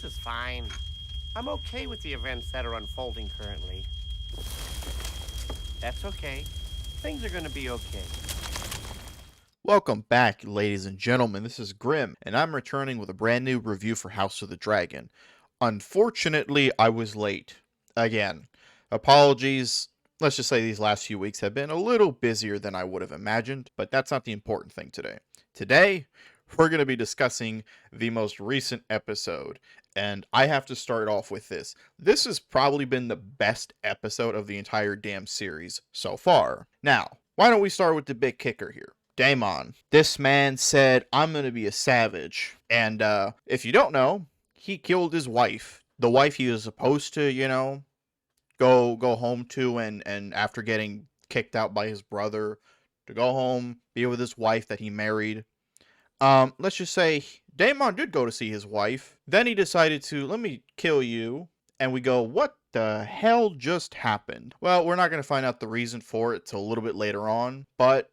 This is fine. I'm okay with the events that are unfolding currently. That's okay. Things are gonna be okay. Welcome back, ladies and gentlemen. This is Grim, and I'm returning with a brand new review for House of the Dragon. Unfortunately, I was late. Again. Apologies. Let's just say these last few weeks have been a little busier than I would have imagined, but that's not the important thing today. Today, we're going to be discussing the most recent episode, and I have to start off with this. This has probably been the best episode of the entire damn series so far. Now, why don't we start with the big kicker here? Daemon. This man said, I'm going to be a savage. And if you don't know, he killed his wife. The wife he was supposed to, go home to, and after getting kicked out by his brother, to go home, be with his wife that he married. Let's just say Daemon did go to see his wife. Then he decided to, let me kill you. And we go, what the hell just happened? Well, we're not going to find out the reason for it till a little bit later on. But,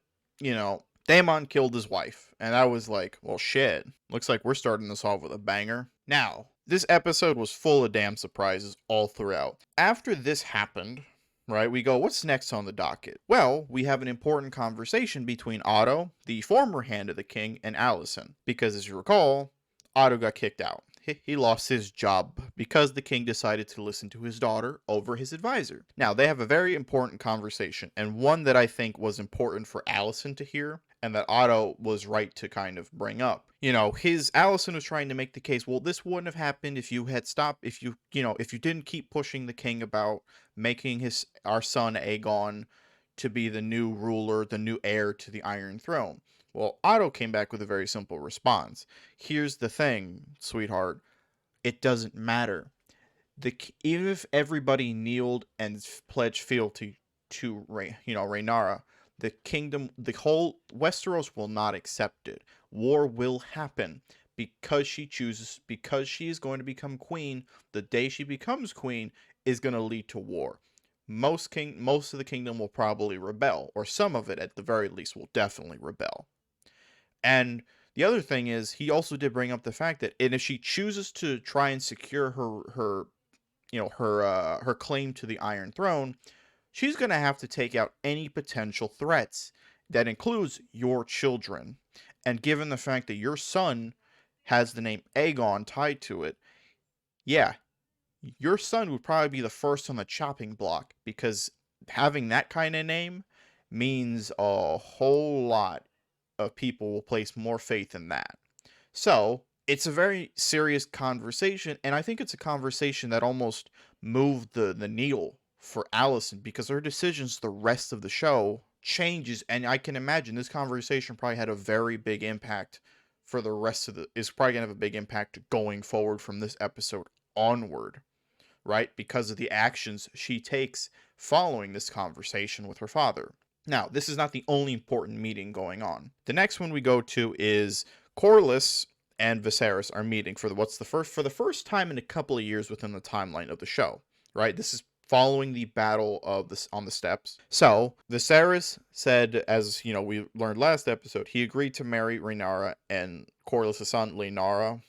Daemon killed his wife, and I was like, well, shit. Looks like we're starting this off with a banger. Now, this episode was full of damn surprises all throughout. After this happened, right, we go, what's next on the docket? Well, we have an important conversation between Otto, the former Hand of the King, and Allison. Because, as you recall, Otto got kicked out. He lost his job because the king decided to listen to his daughter over his advisor. Now, they have a very important conversation, and one that I think was important for Allison to hear, and that Otto was right to kind of bring up. Allison was trying to make the case, well, this wouldn't have happened if you had stopped, if you didn't keep pushing the king about making our son Aegon to be the new ruler, the new heir to the Iron Throne. Well, Otto came back with a very simple response. Here's the thing, sweetheart. It doesn't matter. Even if everybody kneeled and pledged fealty to Raenar, the kingdom, the whole Westeros will not accept it. War will happen because she is going to become queen. The day she becomes queen is going to lead to war. Most of the kingdom will probably rebel, or some of it at the very least will definitely rebel. And the other thing is, he also did bring up the fact that, and if she chooses to try and secure her claim to the Iron Throne, she's going to have to take out any potential threats. That includes your children. And given the fact that your son has the name Aegon tied to it, yeah, your son would probably be the first on the chopping block, because having that kind of name means a whole lot of people will place more faith in that. So, it's a very serious conversation, and I think it's a conversation that almost moved the needle for Allison, because her decisions the rest of the show changes, and I can imagine this conversation probably had a very big impact for the rest of is probably going to have a big impact going forward from this episode onward, right? Because of the actions she takes following this conversation with her father. Now, this is not the only important meeting going on. The next one we go to is Corliss and Viserys are meeting for the first time in a couple of years within the timeline of the show, right? This is following the battle on the steps. So, Viserys said, as we learned last episode, he agreed to marry Rhaenyra and Corlys' son, Lenora.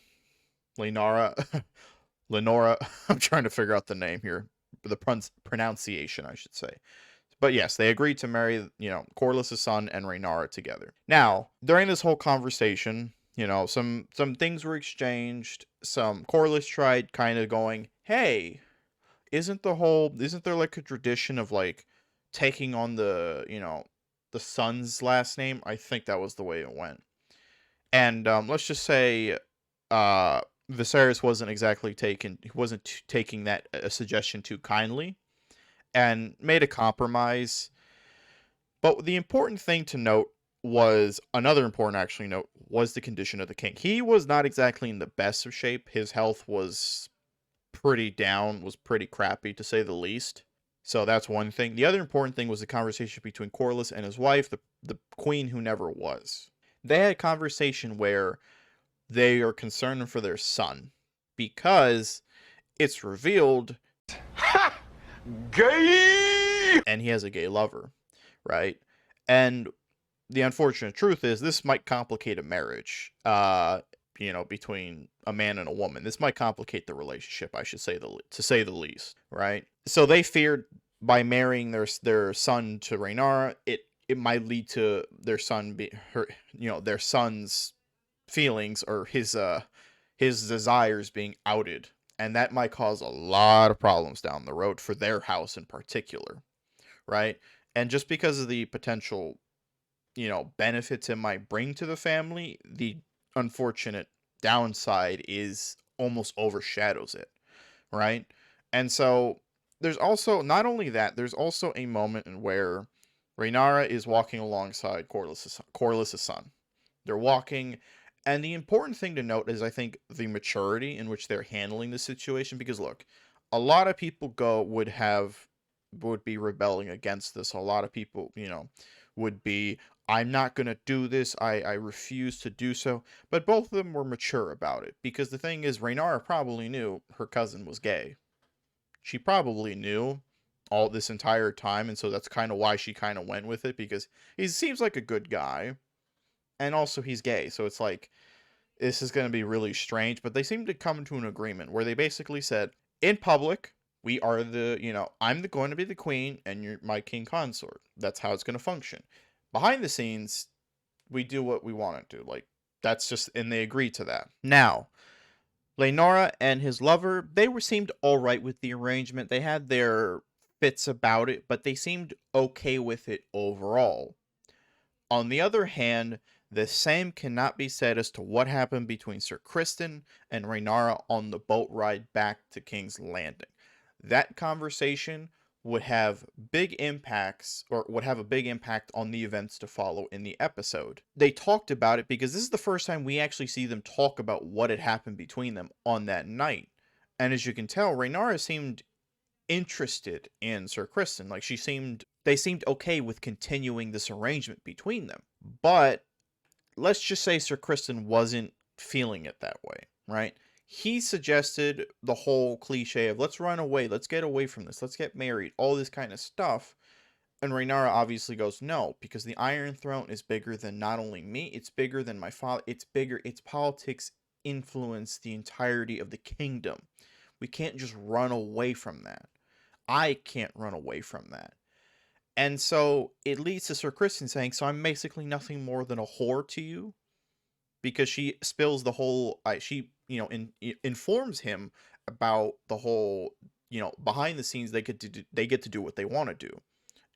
I'm trying to figure out the name here, the pronunciation, I should say. But yes, they agreed to marry, Corlys' son and Rhaenyra together. Now, during this whole conversation, some things were exchanged. Corlys tried kind of going, hey, isn't there like a tradition of like taking on the son's last name? I think that was the way it went. And let's just say Viserys wasn't taking that suggestion too kindly, and made a compromise. But the important thing to note was the condition of the king. He was not exactly in the best of shape. His health was pretty down, was pretty crappy to say the least. So that's one thing. The other important thing was the conversation between Corlys and his wife, the queen who never was. They had a conversation where they are concerned for their son, because it's revealed gay, and he has a gay lover, right? And the unfortunate truth is this might complicate a marriage. between a man and a woman. This might complicate the relationship, I should say to say the least, right? So they feared by marrying their son to Rhaenyra, it might lead to their son be her, their son's feelings or his desires being outed, and that might cause a lot of problems down the road for their house in particular, right? And just because of the potential benefits it might bring to the family, the unfortunate downside is almost overshadows it, right? And so there's also not only that, there's also a moment in where Rhaenyra is walking alongside Corliss's son. They're walking, and the important thing to note is I think the maturity in which they're handling the situation. Because look, a lot of people would be rebelling against this. A lot of people, would be, I'm not gonna do this. I refuse to do so. But both of them were mature about it. Because the thing is, Rhaenyra probably knew her cousin was gay. She probably knew all this entire time, and so that's kind of why she kind of went with it, because he seems like a good guy, and also he's gay, so it's like this is going to be really strange. But they seem to come to an agreement where they basically said, in public, we are I'm going to be the queen, and you're my king consort. That's how it's going to function. Behind the scenes, we do what we want to do. Like, that's just, and they agreed to that. Now, Lenora and his lover, seemed all right with the arrangement. They had their fits about it, but they seemed okay with it overall. On the other hand, the same cannot be said as to what happened between Sir Criston and Rhaenyra on the boat ride back to King's Landing. That conversation would have would have a big impact on the events to follow in the episode. They talked about it because this is the first time we actually see them talk about what had happened between them on that night. And as you can tell, Rhaenyra seemed interested in Sir Criston. Like, they seemed okay with continuing this arrangement between them. But let's just say Sir Criston wasn't feeling it that way, right? He suggested the whole cliche of let's run away, let's get away from this, let's get married, all this kind of stuff. And Rhaenyra obviously goes, no, because the Iron Throne is bigger than not only me, it's bigger than my father, it's bigger, its politics influence the entirety of the kingdom. We can't just run away from that. I can't run away from that. And so it leads to Sir Criston saying, so I'm basically nothing more than a whore to you? Because she spills the whole, informs him about the whole, behind the scenes, they get to do what they want to do.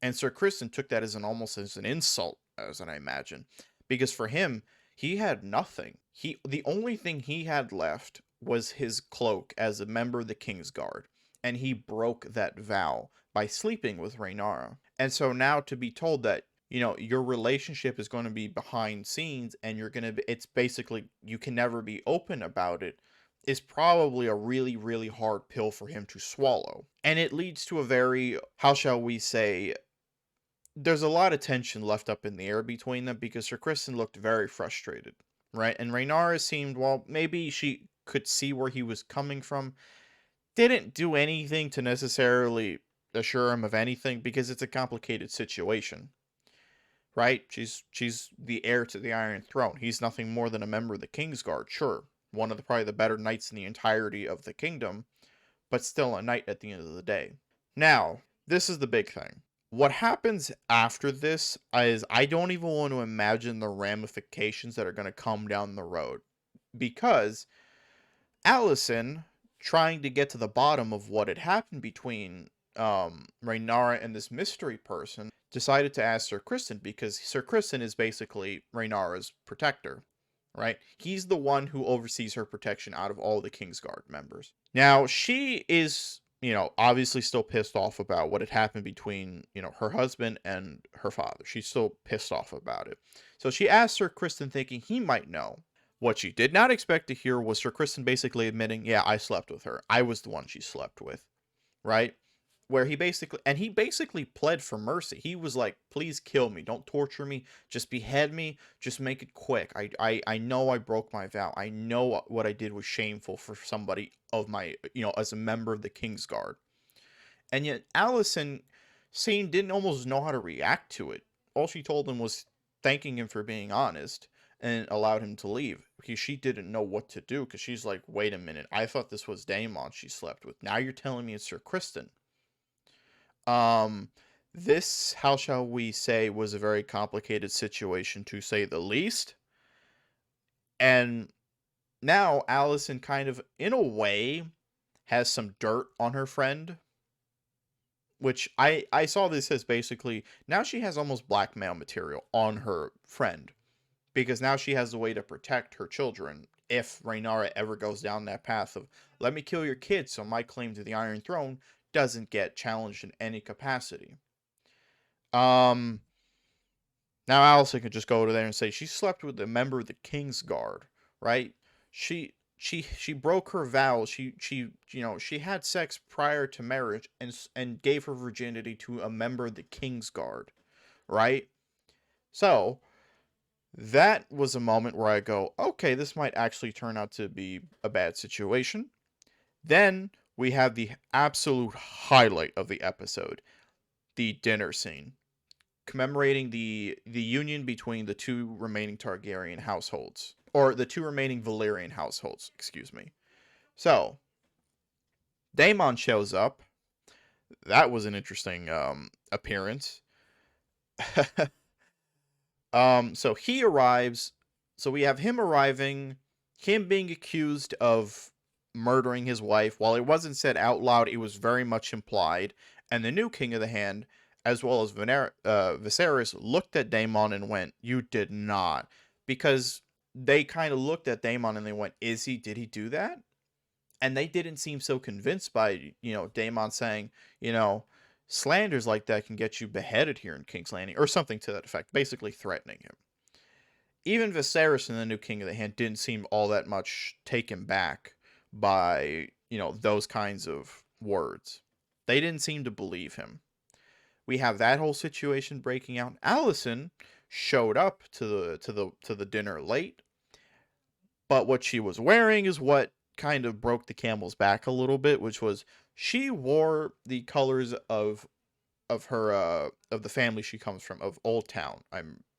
And Sir Criston took that as almost as an insult, as I imagine. Because for him, he had nothing. The only thing he had left was his cloak as a member of the Kingsguard. And he broke that vow by sleeping with Rhaenyra. And so now to be told that, your relationship is going to be behind scenes and it's basically, you can never be open about it, is probably a really, really hard pill for him to swallow. And it leads to a very, how shall we say, there's a lot of tension left up in the air between them because Sir Criston looked very frustrated, right? And Rhaenyra seemed, well, maybe she could see where he was coming from. Didn't do anything to necessarily assure him of anything because it's a complicated situation, right? She's the heir to the Iron Throne. He's nothing more than a member of the Kingsguard, sure. One of probably the better knights in the entirety of the kingdom, but still a knight at the end of the day. Now, this is the big thing. What happens after this is I don't even want to imagine the ramifications that are going to come down the road. Because Allison, trying to get to the bottom of what had happened between Rhaenyra and this mystery person, decided to ask Sir Criston because Sir Criston is basically Rhaenyra's protector, right? He's the one who oversees her protection out of all the Kingsguard members. Now, she is, obviously still pissed off about what had happened between, her husband and her father. She's still pissed off about it. So she asked Sir Criston thinking he might know. What she did not expect to hear was Sir Criston basically admitting, yeah, I slept with her. I was the one she slept with, right? Where he basically pled for mercy. He was like, please kill me. Don't torture me. Just behead me. Just make it quick. I know I broke my vow. I know what I did was shameful for somebody of my, as a member of the Kingsguard. And yet Allison didn't almost know how to react to it. All she told him was thanking him for being honest. and allowed him to leave. She didn't know what to do because she's like, wait a minute, I thought this was Daemon she slept with. Now you're telling me it's Sir Kristen. Um, this, how shall we say, was a very complicated situation to say the least. And now Allison kind of, in a way, has some dirt on her friend, which I saw this as basically now she has almost blackmail material on her friend because now she has a way to protect her children if Rhaenyra ever goes down that path of let me kill your kids so my claim to the Iron Throne doesn't get challenged in any capacity. Um Now Allison could just go to there and say she slept with a member of the King's Guard, right? She broke her vows. She had sex prior to marriage and gave her virginity to a member of the King's Guard, right? So, that was a moment where I go, okay, this might actually turn out to be a bad situation. Then we have the absolute highlight of the episode, the dinner scene, commemorating the union between the two remaining Targaryen households, or the two remaining Valyrian households, excuse me. So, Daemon shows up. That was an interesting appearance. So he arrives. So we have him arriving, him being accused of murdering his wife. While it wasn't said out loud, it was very much implied. And the new King of the Hand, as well as Viserys, looked at Daemon and went, "You did not," because they kind of looked at Daemon and they went, Did he do that?" And they didn't seem so convinced by Daemon saying, slanders like that can get you beheaded here in King's Landing, or something to that effect, basically threatening him. Even Viserys and the new King of the Hand didn't seem all that much taken back by, those kinds of words. They didn't seem to believe him. We have that whole situation breaking out. Allison showed up to the dinner late, but what she was wearing is what kind of broke the camel's back a little bit, which was she wore the colors of her of the family she comes from, of Old Town,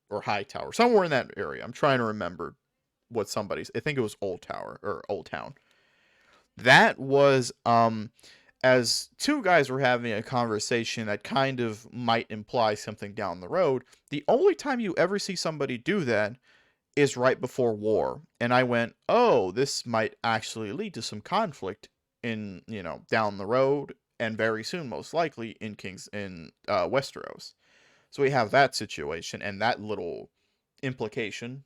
or High Tower, somewhere in that area. I'm trying to remember what I think it was Old Tower or Old Town. That was as two guys were having a conversation that kind of might imply something down the road. The only time you ever see somebody do that is right before war. And I went, "Oh, this might actually lead to some conflict in, down the road and very soon, most likely in Westeros." So we have that situation and that little implication.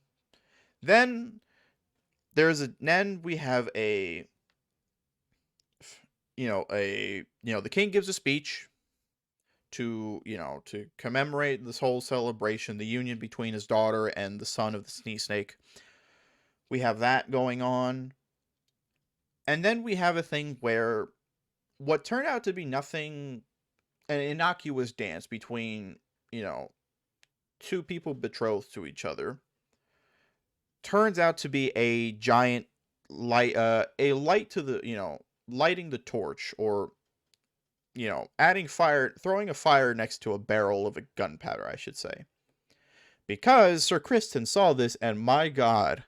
Then then we have the king gives a speech to commemorate this whole celebration, the union between his daughter and the son of the Sea Snake. We have that going on. And then we have a thing where what turned out to be nothing, an innocuous dance between, two people betrothed to each other, turns out to be a giant a light to lighting the torch, or, adding fire, throwing a fire next to a barrel of a gunpowder, I should say. Because Sir Kristen saw this, and my God,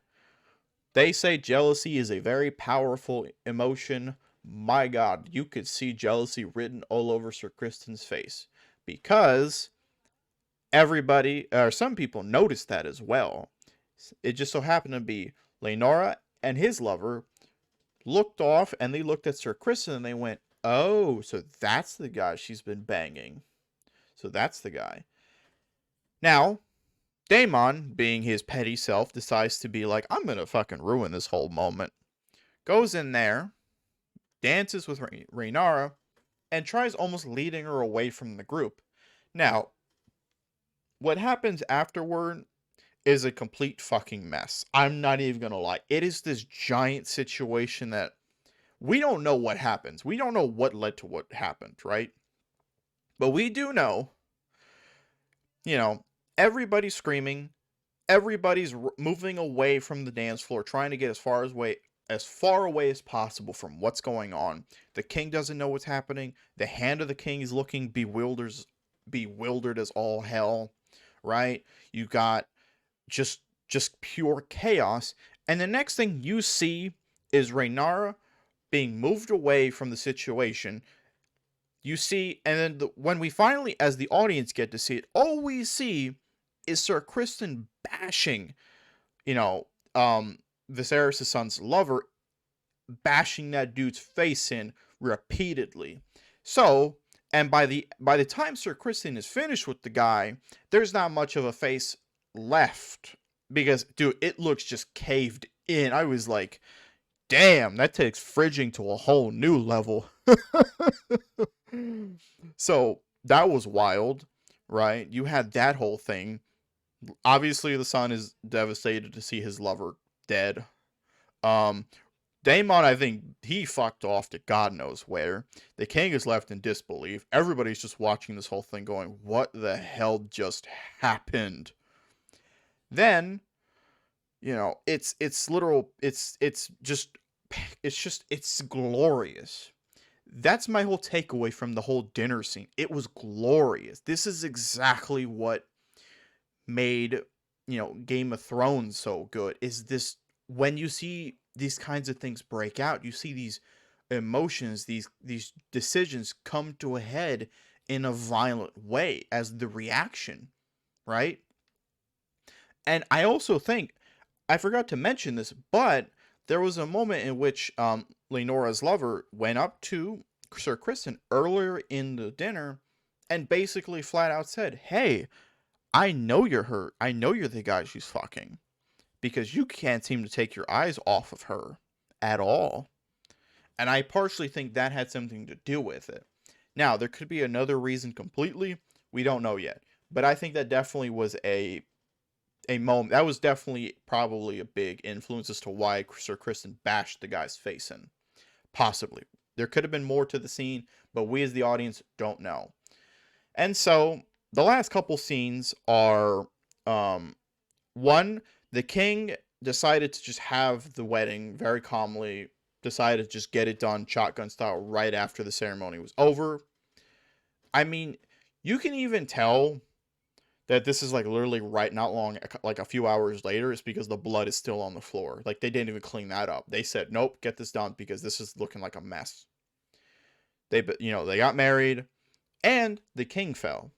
they say jealousy is a very powerful emotion. My God, you could see jealousy written all over Sir Kristen's face. Because everybody, or some people, noticed that as well. It just so happened to be Rhaenyra and his lover looked off, and they looked at Sir Kristen and they went, "Oh, so that's the guy she's been banging. So that's the guy." Now, Daemon, being his petty self, decides to be like, "I'm gonna fucking ruin this whole moment." Goes in there, dances with Rhaenyra, and tries almost leading her away from the group. Now, what happens afterward is a complete fucking mess. I'm not even gonna lie. It is this giant situation that we don't know what happens. We don't know what led to what happened, right? But we do know, everybody's screaming, everybody's moving away from the dance floor, trying to get as far away as possible from what's going on. The king doesn't know what's happening. The hand of the king is looking bewildered as all hell, right? You got just just pure chaos. And the next thing you see is Raenar being moved away from the situation. You see, and then when we finally, as the audience, get to see it, all we see is Sir Criston bashing, you know, Viserys' son's lover, bashing that dude's face in repeatedly. So, and by the time Sir Criston is finished with the guy, there's not much of a face left because, dude, it looks just caved in. I was like, damn, that takes fridging to a whole new level. So that was wild, right? You had that whole thing. Obviously, the son is devastated to see his lover dead. Um, Daemon, I think he fucked off to God knows where. The king is left in disbelief. Everybody's just watching this whole thing going, what the hell just happened? Then, it's literal, it's glorious. That's my whole takeaway from the whole dinner scene. It was glorious. This is exactly what made, Game of Thrones so good. Is this when you see these kinds of things break out, you see these emotions, these decisions come to a head in a violent way as the reaction, right? And I also think I forgot to mention this, but there was a moment in which Leonora's lover went up to Sir Criston earlier in the dinner and basically flat out said, "Hey, I know you're her. I know you're the guy she's fucking because you can't seem to take your eyes off of her at all." And I partially think that had something to do with it. Now, there could be another reason completely. We don't know yet. But I think that definitely was a moment. That was definitely probably a big influence as to why Sir Criston bashed the guy's face in. Possibly. There could have been more to the scene, but we as the audience don't know. And so, the last couple scenes are, one, the king decided to just have the wedding very calmly, decided to just get it done shotgun style right after the ceremony was over. I mean, you can even tell that this is like literally right not long, like a few hours later, is because the blood is still on the floor. Like they didn't even clean that up. They said, nope, get this done because this is looking like a mess. They got married and the king fell,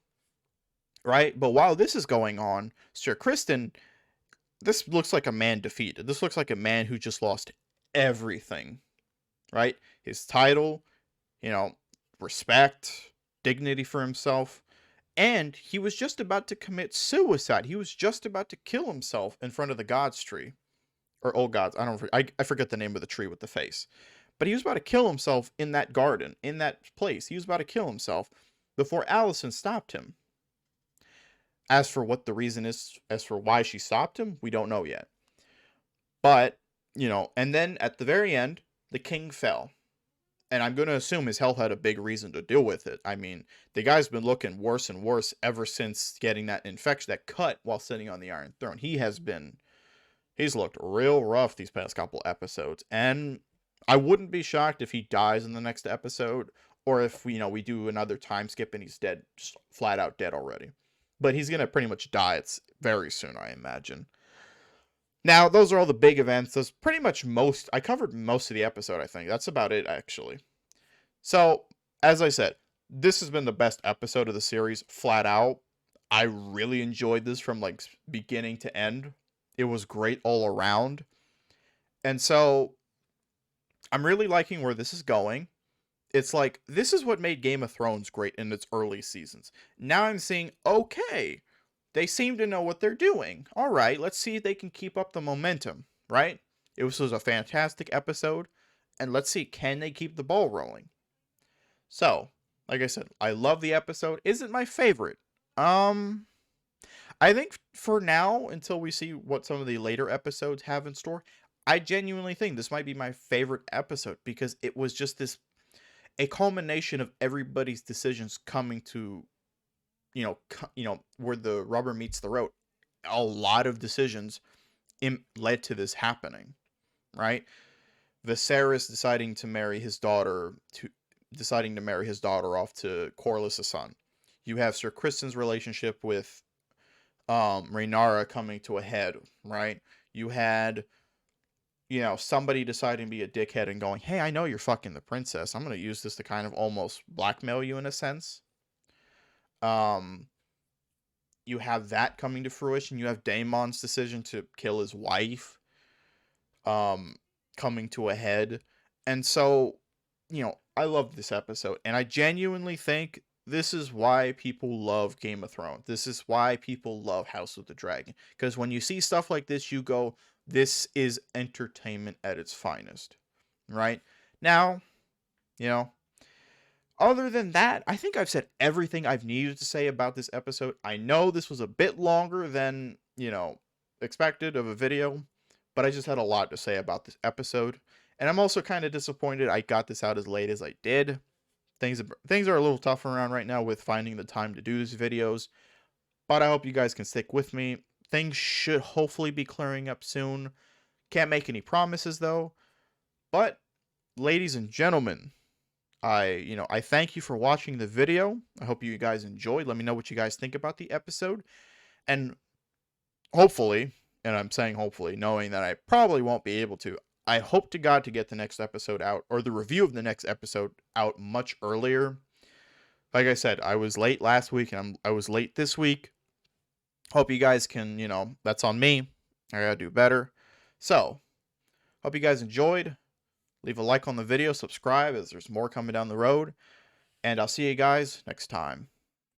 right? But while this is going on, Sir Criston, this looks like a man defeated. This looks like a man who just lost everything, right? His title, respect, dignity for himself. And he was just about to commit suicide. He was just about to kill himself in front of the God's tree. Or Old Gods. I forget the name of the tree with the face. But he was about to kill himself in that garden, in that place. He was about to kill himself before Allison stopped him. As for what the reason is, as for why she stopped him, we don't know yet. But, and then at the very end, the king fell. And I'm going to assume his health had a big reason to deal with it. I mean, the guy's been looking worse and worse ever since getting that infection, that cut while sitting on the Iron Throne. He's looked real rough these past couple episodes. And I wouldn't be shocked if he dies in the next episode, or if, we do another time skip and he's dead, just flat out dead already. But he's going to pretty much die very soon, I imagine. Now, those are all the big events. That's pretty much I covered most of the episode, I think. That's about it, actually. So, as I said, this has been the best episode of the series, flat out. I really enjoyed this from, beginning to end. It was great all around. And so, I'm really liking where this is going. It's like, this is what made Game of Thrones great in its early seasons. Now I'm seeing, okay, they seem to know what they're doing. All right, let's see if they can keep up the momentum, right? This was a fantastic episode, and let's see, can they keep the ball rolling? So, like I said, I love the episode. Is it my favorite? I think for now, until we see what some of the later episodes have in store, I genuinely think this might be my favorite episode because it was just a culmination of everybody's decisions coming to, where the rubber meets the road. A lot of decisions led to this happening, right? Viserys deciding to marry his daughter off to Corliss' son. You have Sir Criston's relationship with Raynara coming to a head, right? You had, somebody deciding to be a dickhead and going, hey, I know you're fucking the princess. I'm going to use this to kind of almost blackmail you in a sense. Um, you have that coming to fruition. You have Daemon's decision to kill his wife, um, coming to a head. And so, I love this episode. And I genuinely think this is why people love Game of Thrones. This is why people love House of the Dragon. Because when you see stuff like this, you go, this is entertainment at its finest. Right? Now, you know, other than that, I think I've said everything I've needed to say about this episode. I know this was a bit longer than, expected of a video, but I just had a lot to say about this episode. And I'm also kind of disappointed I got this out as late as I did. Things are a little tough around right now with finding the time to do these videos, but I hope you guys can stick with me. Things should hopefully be clearing up soon. Can't make any promises though. But ladies and gentlemen, I thank you for watching the video. I hope you guys enjoyed. Let me know what you guys think about the episode. And hopefully, and I'm saying hopefully, knowing that I probably won't be able to, I hope to God to get the next episode out, or the review of the next episode out much earlier. Like I said, I was late last week, and I was late this week. Hope you guys can, that's on me. I gotta do better. So, hope you guys enjoyed. Leave a like on the video, subscribe as there's more coming down the road. And I'll see you guys next time.